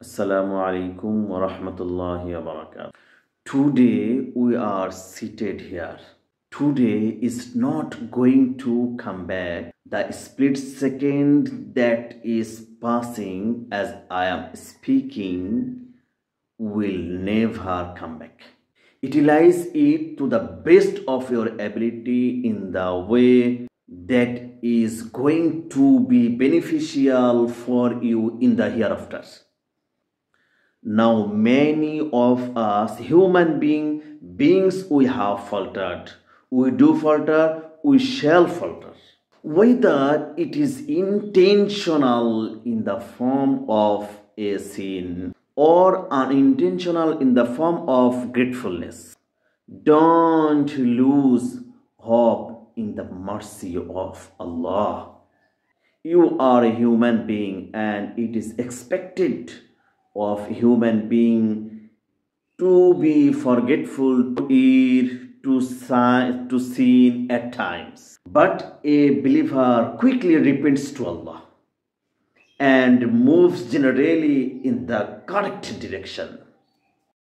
Assalamu alaikum wa rahmatullahi wa barakatuh. Today we are seated here. Today is not going to come back. The split second that is passing as I am speaking will never come back. Utilize it to the best of your ability in the way that is going to be beneficial for you in the hereafter. Now, many of us human beings, we have faltered. We do falter, we shall falter. Whether it is intentional in the form of a sin or unintentional in the form of gratefulness, don't lose hope in the mercy of Allah. You are a human being and it is expected of human being to be forgetful, to err, to sin at times. But a believer quickly repents to Allah and moves generally in the correct direction.